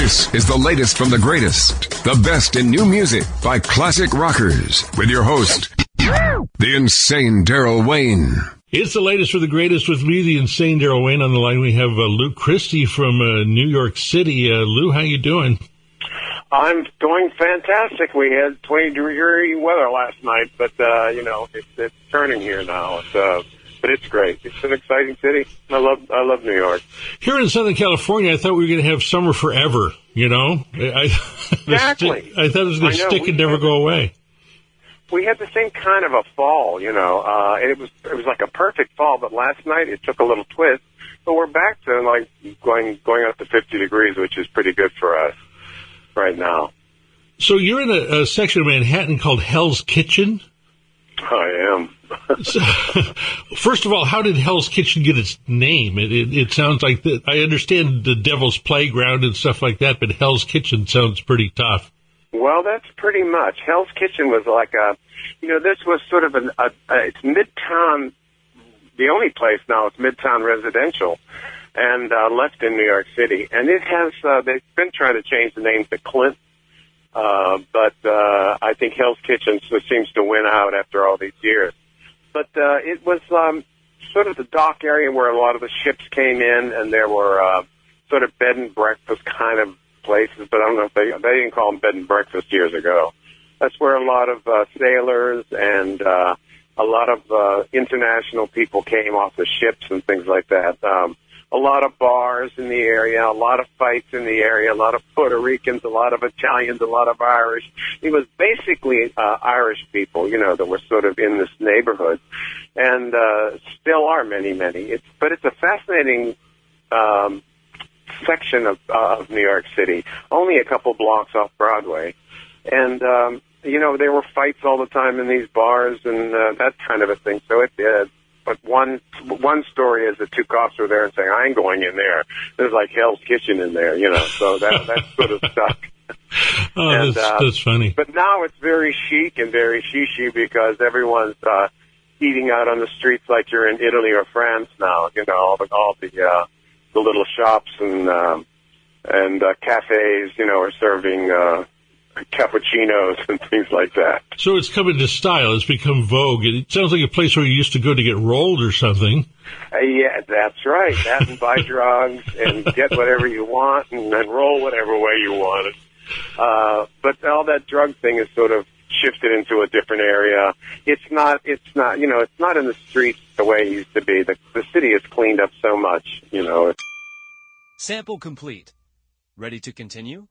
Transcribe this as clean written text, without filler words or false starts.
This is the latest from the greatest, the best in new music by classic rockers, with your host, the insane Darrell Wayne. It's the latest for the greatest with me, the insane Darrell Wayne. On the line, we have Lou Christie from New York City. Lou, how you doing? I'm doing fantastic. We had 20-degree weather last night, but, it's turning here now. But it's great. It's an exciting city. I love New York. Here in Southern California, I thought we were going to have summer forever, you know? Exactly. I thought it was going to stick and never go away. We had the same kind of a fall, and it was like a perfect fall, but last night it took a little twist. But we're back to, like, going up to 50 degrees, which is pretty good for us right now. So you're in a section of Manhattan called Hell's Kitchen? I am. So, first of all, how did Hell's Kitchen get its name? It sounds like that. I understand the Devil's Playground and stuff like that, but Hell's Kitchen sounds pretty tough. Well, that's pretty much. Hell's Kitchen was like this was sort of it's Midtown. The only place now is Midtown Residential, and left in New York City. And it has, they've been trying to change the name to Clint, but I think Hell's Kitchen seems to win out after all these years. But it was sort of the dock area where a lot of the ships came in, and there were sort of bed and breakfast kind of places, but I don't know if they didn't call them bed and breakfast years ago. That's where a lot of sailors and a lot of international people came off the ships and things like that. A lot of bars in the area, a lot of fights in the area, a lot of Puerto Ricans, a lot of Italians, a lot of Irish. It was basically Irish people, that were sort of in this neighborhood, and still are many. But it's a fascinating section of New York City, only a couple blocks off Broadway. And, there were fights all the time in these bars and that kind of a thing. So it did. But one story is that two cops were there and saying, I ain't going in there. There's like Hell's Kitchen in there, so that sort of stuck. Oh, and, that's funny. But now it's very chic and very shishi because everyone's eating out on the streets like you're in Italy or France now, all the little shops and cafes, are serving cappuccinos and things like that. So it's come into style. It's become vogue. It sounds like a place where you used to go to get rolled or something. Yeah, that's right. That and buy drugs and get whatever you want and then roll whatever way you want it. But all that drug thing is sort of shifted into a different area. It's not in the streets the way it used to be. The city has cleaned up so much, Sample complete. Ready to continue?